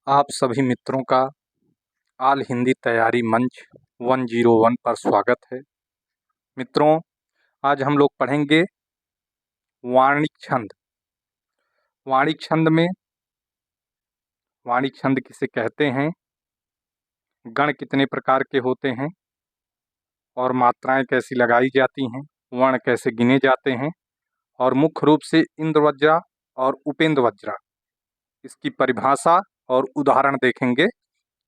आप सभी मित्रों का ऑल हिंदी तैयारी मंच 101 पर स्वागत है। मित्रों, आज हम लोग पढ़ेंगे वाणिक छंद। वाणिक छंद में वाणिक छंद किसे कहते हैं, गण कितने प्रकार के होते हैं और मात्राएं कैसी लगाई जाती हैं, वर्ण कैसे गिने जाते हैं और मुख्य रूप से इंद्रवज्रा और उपेंद्रवज्रा, इसकी परिभाषा और उदाहरण देखेंगे।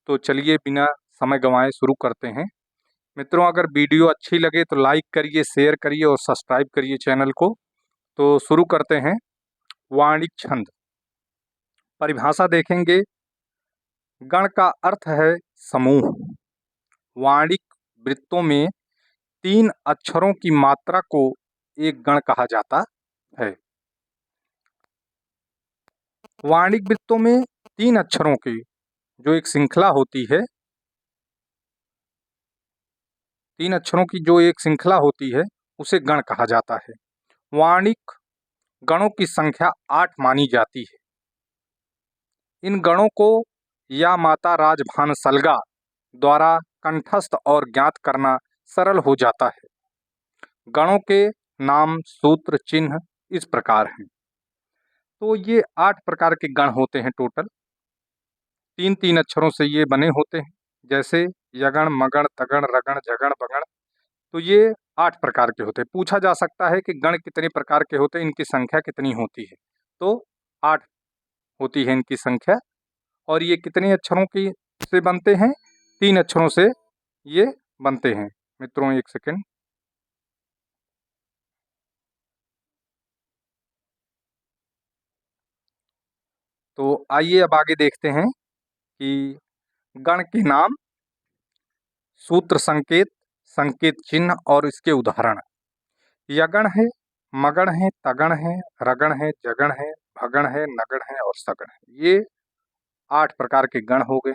तो चलिए बिना समय गंवाए शुरू करते हैं। मित्रों, अगर वीडियो अच्छी लगे तो लाइक करिए, शेयर करिए और सब्सक्राइब करिए चैनल को। तो शुरू करते हैं। वाणिक छंद परिभाषा देखेंगे। गण का अर्थ है समूह। वाणिक वृत्तों में 3 अक्षरों की मात्रा को एक गण कहा जाता है। वाणिक वृत्तों में 3 अक्षरों की जो एक श्रृंखला होती है, 3 अक्षरों की जो एक श्रृंखला होती है उसे गण कहा जाता है। वाणिक गणों की संख्या 8 मानी जाती है। इन गणों को या माता राजभान सलगा द्वारा कंठस्थ और ज्ञात करना सरल हो जाता है। गणों के नाम, सूत्र, चिन्ह इस प्रकार हैं। तो ये 8 प्रकार के गण होते हैं टोटल। 3-3 अक्षरों से ये बने होते हैं, जैसे यगण, मगण, तगण, रगण, जगण, बगण। तो ये 8 प्रकार के होते हैं। पूछा जा सकता है कि गण कितने प्रकार के होते हैं, इनकी संख्या कितनी होती है। तो 8 होती है इनकी संख्या। और ये कितने अक्षरों की से बनते हैं? 3 अक्षरों से ये बनते हैं। मित्रों, एक सेकंड। तो आइए अब आगे देखते हैं कि गण के नाम, सूत्र, संकेत, संकेत चिन्ह और इसके उदाहरण। यगण है, मगण है, तगण है, रगण है, जगण है, भगण है, नगण है और सगण है। ये 8 प्रकार के गण हो गए।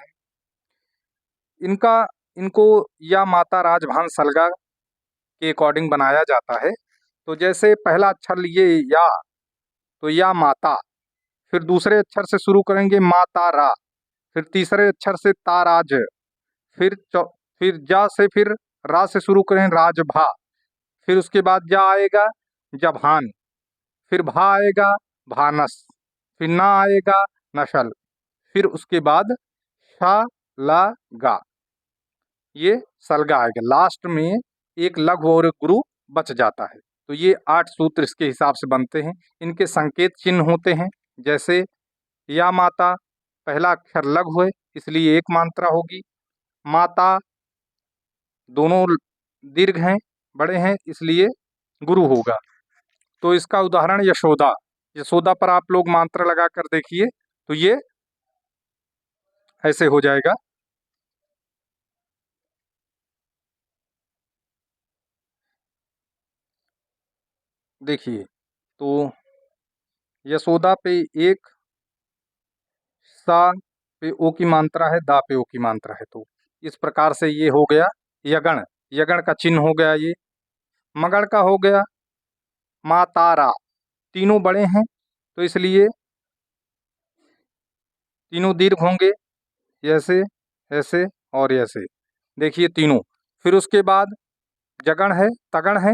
इनको या माता राजभान सलगा के अकॉर्डिंग बनाया जाता है। तो जैसे पहला अक्षर लिए या, तो या माता, फिर दूसरे अक्षर से शुरू करेंगे मातारा, फिर तीसरे अक्षर से ताराज, फिर जा से फिर रा से शुरू करें राजभा, फिर उसके बाद जा आएगा जभान, फिर भा आएगा भानस, फिर ना आएगा नशल, फिर उसके बाद शा ला गा, ये सलगा आएगा। लास्ट में एक लघु और एक गुरु बच जाता है। तो ये 8 सूत्र इसके हिसाब से बनते हैं। इनके संकेत चिन्ह होते हैं, जैसे या माता, पहला अक्षर लघु है इसलिए एक मात्रा होगी। माता दोनों दीर्घ हैं, बड़े हैं, इसलिए गुरु होगा। तो इसका उदाहरण यशोदा। यशोदा पर आप लोग मात्रा लगा कर देखिए तो ये ऐसे हो जाएगा। देखिए, तो यशोदा पे एक, सा पे ओ की मात्रा है, दा पे ओ की मात्रा है। तो इस प्रकार से ये हो गया यगण। यगण का चिन्ह हो गया ये। मगण का हो गया मातारा। तीनों बड़े हैं तो इसलिए तीनों दीर्घ होंगे, ऐसे, ऐसे और ऐसे। देखिए तीनों। फिर उसके बाद जगण है, तगण है।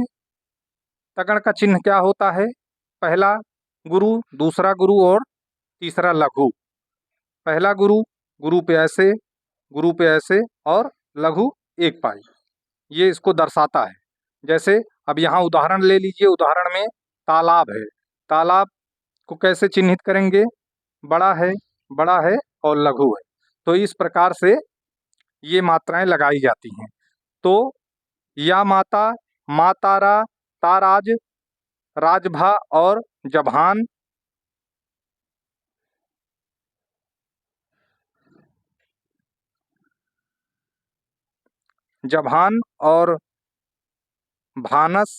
तगण का चिन्ह क्या होता है? पहला गुरु, दूसरा गुरु और तीसरा लघु। पहला गुरु, गुरु पे ऐसे, गुरु पे ऐसे और लघु एक पाई, ये इसको दर्शाता है। जैसे अब यहाँ उदाहरण ले लीजिए। उदाहरण में तालाब है। तालाब को कैसे चिन्हित करेंगे? बड़ा है, बड़ा है और लघु है। तो इस प्रकार से ये मात्राएं लगाई जाती हैं। तो या माता, मातारा, ताराज, राजभा और जभान, जभान और भानस,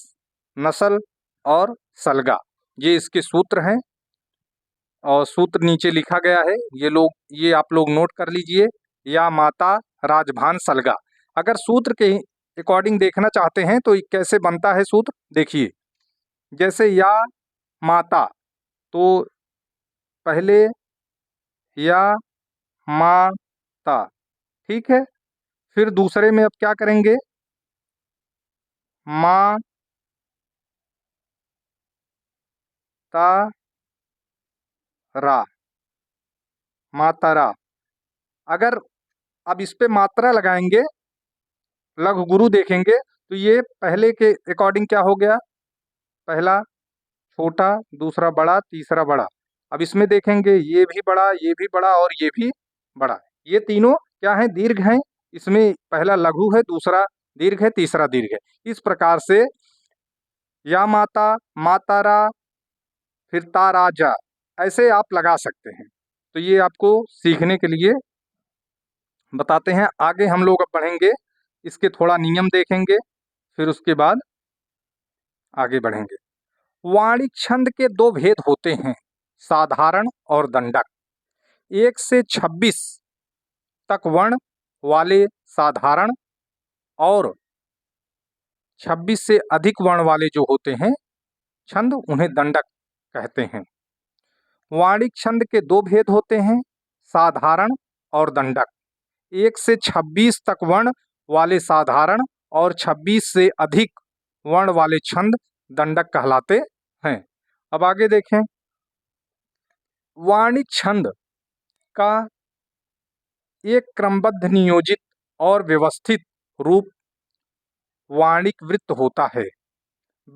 नस्ल और सलगा, ये इसके सूत्र हैं। और सूत्र नीचे लिखा गया है, ये आप लोग नोट कर लीजिए। या माता राजभान सलगा। अगर सूत्र के अकॉर्डिंग देखना चाहते हैं तो कैसे बनता है सूत्र, देखिए। जैसे या माता, तो पहले या माता। ठीक है, फिर दूसरे में अब क्या करेंगे, मा ता रा, मातारा। अगर अब इस पे मात्रा लगाएंगे, लघु गुरु देखेंगे, तो ये पहले के अकॉर्डिंग क्या हो गया, पहला छोटा, दूसरा बड़ा, तीसरा बड़ा। अब इसमें देखेंगे ये भी बड़ा, ये भी बड़ा और ये भी बड़ा। ये तीनों क्या है, दीर्घ हैं। इसमें पहला लघु है, दूसरा दीर्घ है, तीसरा दीर्घ है। इस प्रकार से या माता, मातारा, फिर ताराजा, ऐसे आप लगा सकते हैं। तो ये आपको सीखने के लिए बताते हैं। आगे हम लोग अब बढ़ेंगे, इसके थोड़ा नियम देखेंगे, फिर उसके बाद आगे बढ़ेंगे। वाणी छंद के दो भेद होते हैं, साधारण और दंडक। 1 से 26 तक वर्ण वाले साधारण, और 26 से अधिक वर्ण वाले जो होते हैं छंद, उन्हें दंडक कहते हैं। वाणी छंद के दो भेद होते हैं, साधारण और दंडक। 1 से 26 तक वर्ण वाले साधारण और 26 से अधिक वर्ण वाले छंद दंडक कहलाते हैं। अब आगे देखें, वाणी छंद का एक क्रमबद्ध, नियोजित और व्यवस्थित रूप वाणिक वृत्त होता है।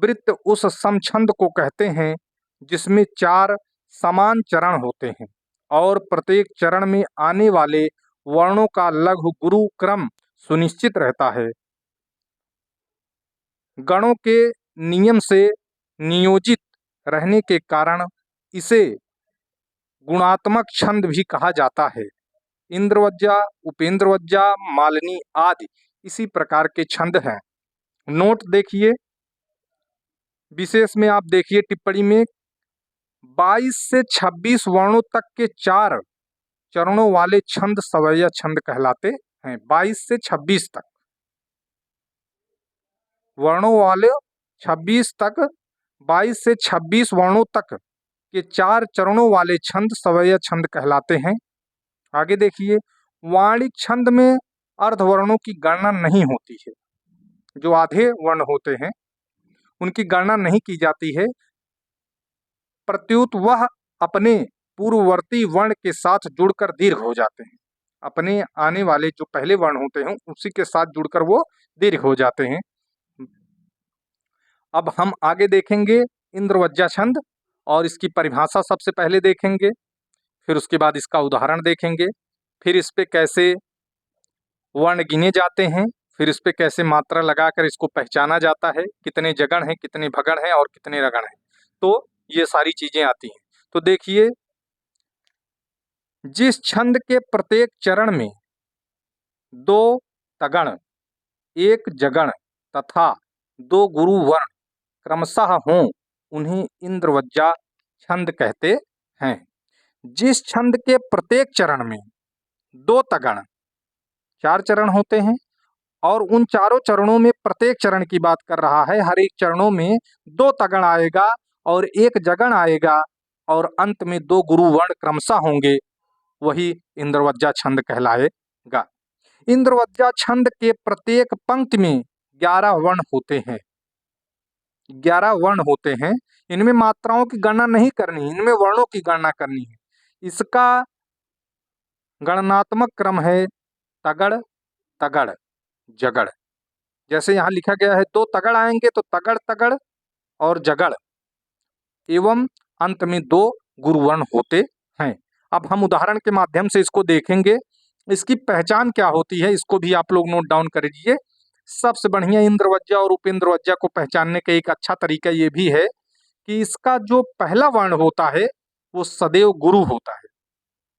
वृत्त उस समछंद को कहते हैं जिसमें 4 समान चरण होते हैं और प्रत्येक चरण में आने वाले वर्णों का लघु गुरु क्रम सुनिश्चित रहता है। गणों के नियम से नियोजित रहने के कारण इसे गुणात्मक छंद भी कहा जाता है। इंद्रवज्जा, उपेंद्रवज्जा, मालिनी आदि इसी प्रकार के छंद हैं। नोट देखिए, विशेष में आप देखिए टिप्पणी में, 22 से 26 वर्णों तक के 4 चरणों वाले छंद सवैया छंद कहलाते हैं। 22 से 26 तक वर्णों वाले 26 तक 22 से 26 वर्णों तक के 4 चरणों वाले छंद सवैया छंद कहलाते हैं। आगे देखिए, वाणी छंद में अर्धवर्णों की गणना नहीं होती है। जो आधे वर्ण होते हैं उनकी गणना नहीं की जाती है, प्रत्युत वह अपने पूर्ववर्ती वर्ण के साथ जुड़कर दीर्घ हो जाते हैं। अपने आने वाले जो पहले वर्ण होते हैं उसी के साथ जुड़कर वो दीर्घ हो जाते हैं। अब हम आगे देखेंगे इंद्रवज्जा छंद, और इसकी परिभाषा सबसे पहले देखेंगे, फिर उसके बाद इसका उदाहरण देखेंगे, फिर इस पे कैसे वर्ण गिने जाते हैं, फिर इस पे कैसे मात्रा लगाकर इसको पहचाना जाता है, कितने जगण हैं, कितने भगण हैं और कितने रगण हैं। तो ये सारी चीजें आती हैं। तो देखिए, जिस छंद के प्रत्येक चरण में 2 तगण, 1 जगण तथा 2 गुरु वर्ण क्रमशः हों, उन्हें इंद्रवज्जा छंद कहते हैं। जिस छंद के प्रत्येक चरण में 2 तगण, 4 चरण होते हैं, और उन चारों चरणों में प्रत्येक चरण की बात कर रहा है, हर एक चरणों में 2 तगण आएगा और 1 जगण आएगा और अंत में 2 गुरु वर्ण क्रमशः होंगे, वही इंद्रवज्जा छंद कहलाएगा। इंद्रवज्जा छंद के प्रत्येक पंक्ति में 11 वर्ण होते हैं। 11 वर्ण होते हैं। इनमें मात्राओं की गणना नहीं करनी, इनमें वर्णों की गणना करनी है। इसका गणनात्मक क्रम है तगड़, तगड़, जगड़। जैसे यहाँ लिखा गया है 2 तगड़ आएंगे तो तगड़, तगड़ और जगड़, एवं अंत में 2 गुरुवर्ण होते हैं। अब हम उदाहरण के माध्यम से इसको देखेंगे। इसकी पहचान क्या होती है, इसको भी आप लोग नोट डाउन कर लीजिए। सबसे बढ़िया इंद्रवज्जा और उपेंद्रवज्जा को पहचानने का एक अच्छा तरीका ये भी है कि इसका जो पहला वर्ण होता है वो सदैव गुरु होता है,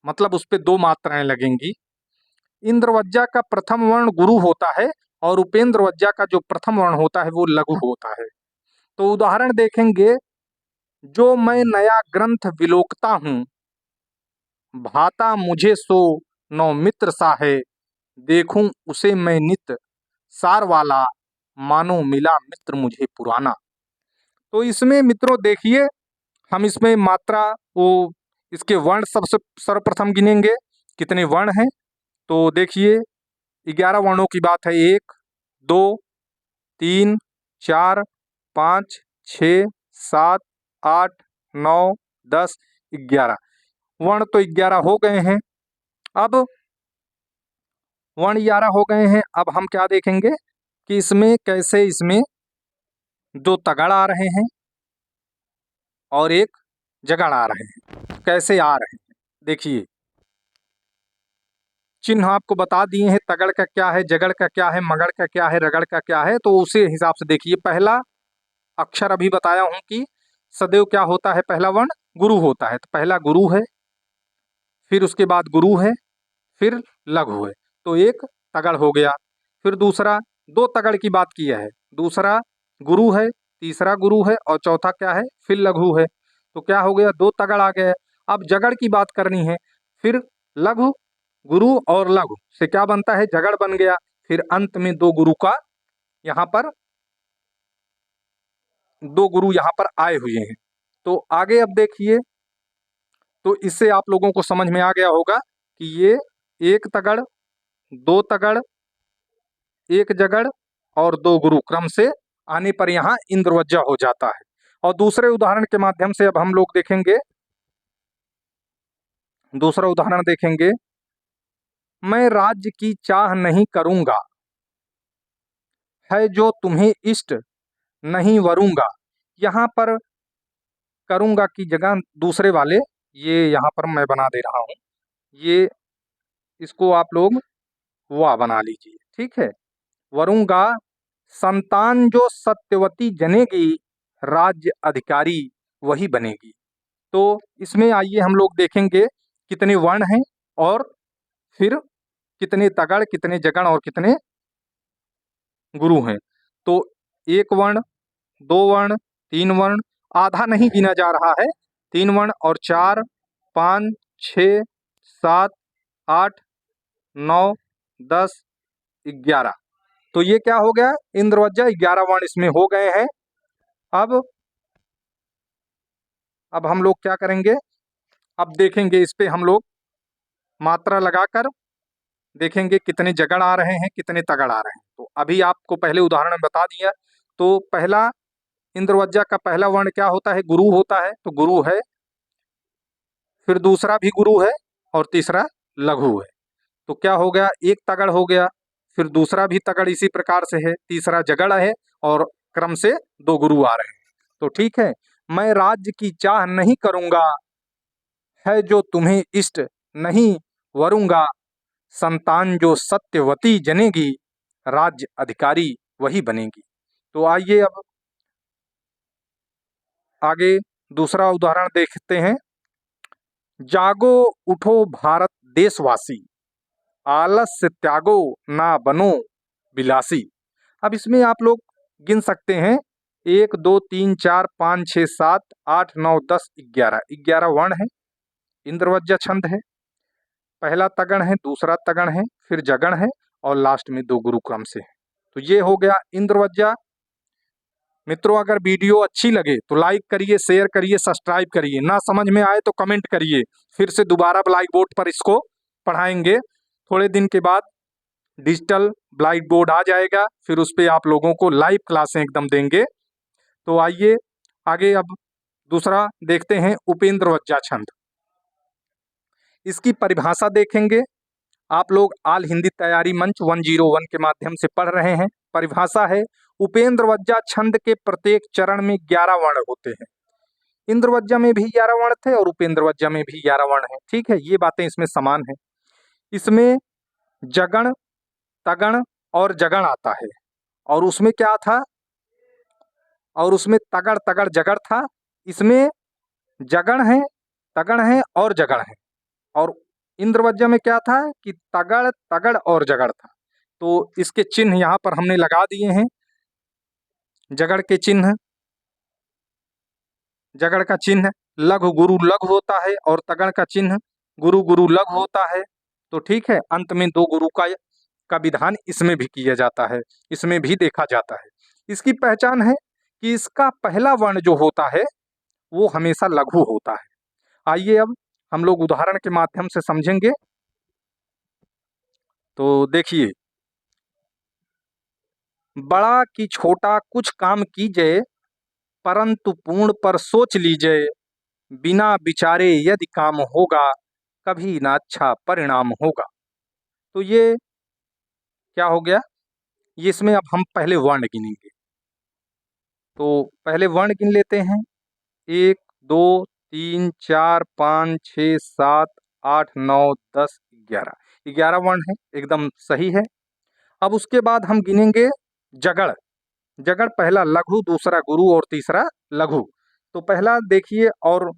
मतलब उस पे 2 मात्राएं लगेंगी। इंद्रवज्जा का प्रथम वर्ण गुरु होता है और उपेंद्रवज्जा का जो प्रथम वर्ण होता है वो लघु होता है। तो उदाहरण देखेंगे, जो मैं नया ग्रंथ विलोकता हूँ, भाता मुझे सो नौ मित्र सा है, देखूं उसे मैं नित सार वाला, मानो मिला मित्र मुझे पुराना। तो इसमें मित्रों देखिए, हम इसमें मात्रा वो इसके वर्ण सबसे सर्वप्रथम गिनेंगे। कितने वर्ण हैं, तो देखिए 11 वर्णों की बात है। 1 2 3 4 5 6 7 8 9 10 11 वर्ण तो 11 हो गए हैं। अब वर्ण 11 हो गए हैं, अब हम क्या देखेंगे कि इसमें कैसे इसमें 2 तगड़ आ रहे हैं और एक जगड़ आ रहे हैं। कैसे आ रहे हैं देखिए, चिन्ह आपको बता दिए हैं, तगड़ का क्या है, जगड़ का क्या है, मगड़ का क्या है, रगड़ का क्या है, तो उसी हिसाब से देखिए। पहला अक्षर अभी बताया हूं कि सदैव क्या होता है, पहला वर्ण गुरु होता है, तो पहला गुरु है, फिर उसके बाद गुरु है, फिर लघु है, तो एक तगड़ हो गया। फिर दूसरा, 2 तगड़ की बात की है, दूसरा गुरु है, तीसरा गुरु है और चौथा क्या है, फिर लघु है, तो क्या हो गया, 2 तगड़ आ गए। अब जगड़ की बात करनी है, फिर लघु गुरु और लघु से क्या बनता है, जगड़ बन गया। फिर अंत में 2 गुरु का यहाँ पर 2 गुरु यहाँ पर आए हुए हैं। तो आगे अब देखिए, तो इससे आप लोगों को समझ में आ गया होगा कि ये 1 तगड़, 2 तगड़, 1 जगड़ और 2 गुरु क्रम से आने पर यहाँ इंद्रवज्जा हो जाता है। और दूसरे उदाहरण के माध्यम से अब हम लोग देखेंगे, दूसरा उदाहरण देखेंगे। मैं राज्य की चाह नहीं करूंगा, है जो तुम्हें इष्ट नहीं वरूंगा। यहाँ पर करूंगा की जगह दूसरे वाले ये यहाँ पर मैं बना दे रहा हूँ, ये इसको आप लोग वाह बना लीजिए, ठीक है। वरूंगा संतान जो सत्यवती जनेगी, राज्य अधिकारी वही बनेगी। तो इसमें आइए हम लोग देखेंगे कितने वर्ण हैं और फिर कितने तगड़, कितने जगड़ और कितने गुरु हैं। तो 1 वर्ण, 2 वर्ण, 3 वर्ण, आधा नहीं गिना जा रहा है, 3 वर्ण और 4 5 6 7 8 9 10 11, तो ये क्या हो गया, इंद्रवज्जा। 11 वर्ण इसमें हो गए हैं। अब हम लोग क्या करेंगे, अब देखेंगे इस पे हम लोग मात्रा लगाकर देखेंगे कितने जगड़ आ रहे हैं, कितने तगड़ आ रहे हैं। तो अभी आपको पहले उदाहरण में बता दिया। तो पहला इंद्रवज्जा का पहला वर्ण क्या होता है, गुरु होता है, तो गुरु है, फिर दूसरा भी गुरु है और तीसरा लघु है, तो क्या हो गया, 1 तगड़ हो गया, फिर दूसरा भी तगड़ इसी प्रकार से है, तीसरा जगड़ है और क्रम से 2 गुरु आ रहे हैं। तो ठीक है, मैं राज्य की चाह नहीं करूंगा, है जो तुम्हें इष्ट नहीं वरूंगा। संतान जो सत्यवती जनेगी, राज्य अधिकारी वही बनेगी। तो आइए अब आगे दूसरा उदाहरण देखते हैं। जागो उठो भारत देशवासी, आलस्य त्यागो ना बनो बिलासी। अब इसमें आप लोग गिन सकते हैं, 1 2 3 4 5 6 7 8 9 10 11, 11 वर्ण है, इंद्रवज्जा छंद है, पहला तगण है, दूसरा तगण है, फिर जगण है और लास्ट में 2 गुरु क्रम से है। तो ये हो गया इंद्रवज्जा। मित्रों, अगर वीडियो अच्छी लगे तो लाइक करिए, शेयर करिए, सब्सक्राइब करिए, ना समझ में आए तो कमेंट करिए, फिर से दोबारा ब्लैक बोर्ड पर इसको पढ़ाएंगे। थोड़े दिन के बाद डिजिटल ब्लैक बोर्ड आ जाएगा, फिर उस पर आप लोगों को लाइव क्लासें एकदम देंगे। तो आइए आगे अब दूसरा देखते हैं, उपेंद्रवज्जा छंद। इसकी परिभाषा देखेंगे। आप लोग आल हिंदी तैयारी मंच 101 के माध्यम से पढ़ रहे हैं। परिभाषा है, उपेंद्रवज्जा छंद के प्रत्येक चरण में 11 वर्ण होते हैं। इंद्रवज्जा में भी 11 वर्ण थे और उपेंद्रवज्जा में भी 11 वर्ण है, ठीक है, ये बातें इसमें समान है। इसमें जगण, तगण और जगण आता है, और उसमें क्या था, और उसमें तगड़ तगड़ जगड़ था। इसमें जगण है, तगण है और जगण है, और इंद्रवज्जा में क्या था कि तगड़ तगड़ और जगड़ था। तो इसके चिन्ह यहाँ पर हमने लगा दिए हैं। जगड़ के चिन्ह, जगड़ का चिन्ह लघु गुरु लघु होता है और तगड़ का चिन्ह गुरु गुरु लघु होता है। तो ठीक है, अंत में 2 गुरु का विधान इसमें भी किया जाता है, इसमें भी देखा जाता है। इसकी पहचान है कि इसका पहला वर्ण जो होता है वो हमेशा लघु होता है। आइए अब हम लोग उदाहरण के माध्यम से समझेंगे। तो देखिए, बड़ा कि छोटा कुछ काम कीजिए, परंतु पूर्ण पर सोच लीजिए, बिना विचारे यदि काम होगा, कभी ना अच्छा परिणाम होगा। तो ये क्या हो गया, ये इसमें अब हम पहले वर्ण गिनेंगे। तो पहले वर्ण गिन लेते हैं, 1 2 3 4 5 6 7 8 9 10 11, 11 वर्ण है, एकदम सही है। अब उसके बाद हम गिनेंगे जगड़। जगड़ पहला लघु, दूसरा गुरु और तीसरा लघु। तो पहला देखिए, और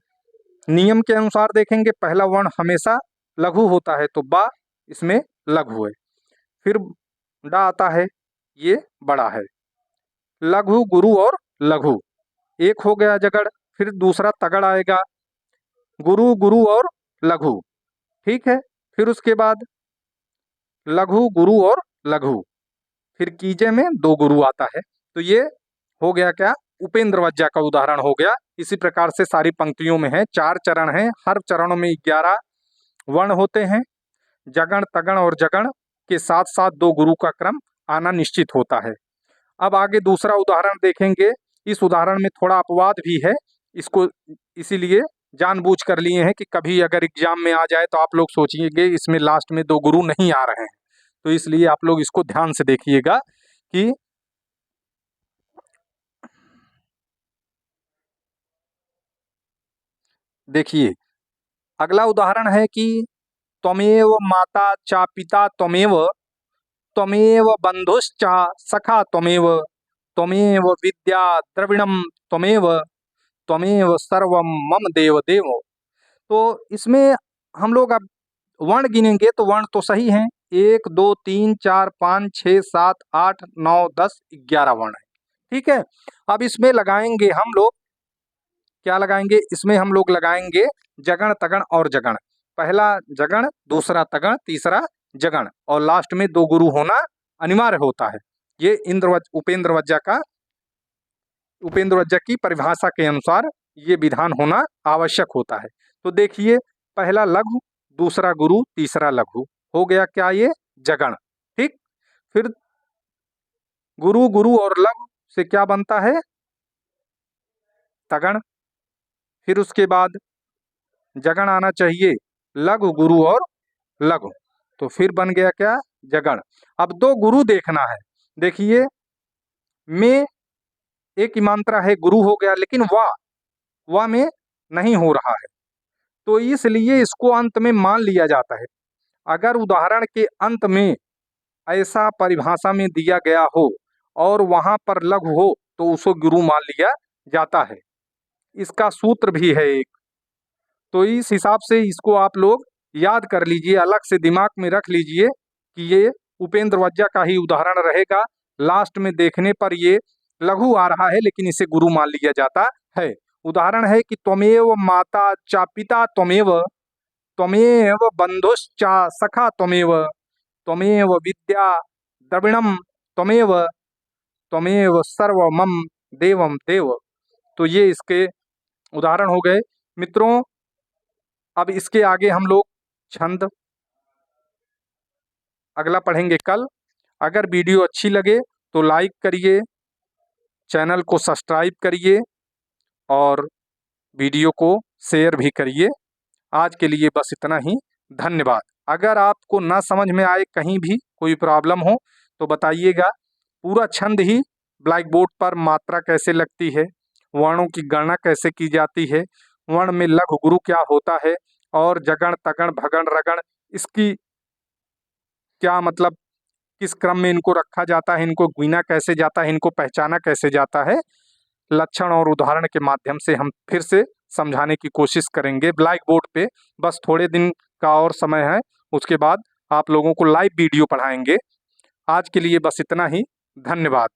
नियम के अनुसार देखेंगे, पहला वर्ण हमेशा लघु होता है, तो बा इसमें लघु है। फिर डा आता है, ये बड़ा है। लघु, गुरु और लघु, एक हो गया जगड़। फिर दूसरा तगड़ आएगा, गुरु, गुरु और लघु, ठीक है। फिर उसके बाद लघु, गुरु और लघु, फिर कीजे में दो गुरु आता है। तो ये हो गया क्या, उपेंद्र वज्जा का उदाहरण हो गया। इसी प्रकार से सारी पंक्तियों में है, 4 चरण हैं, हर चरण में 11 वर्ण होते हैं। जगण, तगण और जगण के साथ साथ दो गुरु का क्रम आना निश्चित होता है। अब आगे दूसरा उदाहरण देखेंगे। इस उदाहरण में थोड़ा अपवाद भी है, इसको इसीलिए जानबूझ कर लिए हैं कि कभी अगर एग्जाम में आ जाए तो आप लोग सोचिएंगे इसमें लास्ट में दो गुरु नहीं आ रहे हैं। तो इसलिए आप लोग इसको ध्यान से देखिएगा कि देखिए, अगला उदाहरण है कि त्वमेव माता चा पिता त्वमेव, त्वमेव बंधुश्चा सखा त्वमेव, त्वमेव विद्या द्रविणम त्वमेव, त्वमेव सर्वम मम देव देव। तो इसमें हम लोग अब वर्ण गिनेंगे, तो वर्ण तो सही हैं, 1 2 3 4 5 6 7 8 9 10 11 वर्ण है, ठीक है। अब इसमें लगाएंगे हम लोग, क्या लगाएंगे, इसमें हम लोग लगाएंगे जगण, तगण और जगण। पहला जगण, दूसरा तगण, तीसरा जगण, और लास्ट में दो गुरु होना अनिवार्य होता है। ये उपेंद्र वज्जा की परिभाषा के अनुसार ये विधान होना आवश्यक होता है। तो देखिए, पहला लघु, दूसरा गुरु, तीसरा लघु, हो गया क्या, ये जगण, ठीक। फिर गुरु, गुरु और लघु से क्या बनता है, तगण। फिर उसके बाद जगण आना चाहिए, लघु, गुरु और लघु, तो फिर बन गया क्या, जगण। अब दो गुरु देखना है। देखिए, में एक ही मात्रा है, गुरु हो गया, लेकिन वा में नहीं हो रहा है, तो इसलिए इसको अंत में मान लिया जाता है। अगर उदाहरण के अंत में ऐसा परिभाषा में दिया गया हो और वहां पर लघु हो, तो उसको गुरु मान लिया जाता है। इसका सूत्र भी है एक, तो इस हिसाब से इसको आप लोग याद कर लीजिए, अलग से दिमाग में रख लीजिए कि ये उपेंद्र वज्जा का ही उदाहरण रहेगा। लास्ट में देखने पर ये लघु आ रहा है, लेकिन इसे गुरु मान लिया जाता है। उदाहरण है कि त्वमेव माता चा पिता त्वमेव, त्वमेव बंधुश्चा सखा त्वमेव, त्वमेव विद्या द्रविणम त्वमेव, त्वमेव सर्वमम देवम देव। तो ये इसके उदाहरण हो गए मित्रों। अब इसके आगे हम लोग छंद अगला पढ़ेंगे कल। अगर वीडियो अच्छी लगे तो लाइक करिए, चैनल को सब्सक्राइब करिए और वीडियो को शेयर भी करिए। आज के लिए बस इतना ही, धन्यवाद। अगर आपको ना समझ में आए, कहीं भी कोई प्रॉब्लम हो तो बताइएगा। पूरा छंद ही ब्लैक बोर्ड पर, मात्रा कैसे लगती है, वर्णों की गणना कैसे की जाती है, वर्ण में लघु गुरु क्या होता है, और जगण, तगण, भगण, रगण, इसकी क्या मतलब, किस क्रम में इनको रखा जाता है, इनको गिना कैसे जाता है, इनको पहचाना कैसे जाता है, लक्षण और उदाहरण के माध्यम से हम फिर से समझाने की कोशिश करेंगे ब्लैक बोर्ड पे। बस थोड़े दिन का और समय है, उसके बाद आप लोगों को लाइव वीडियो पढ़ाएंगे। आज के लिए बस इतना ही, धन्यवाद।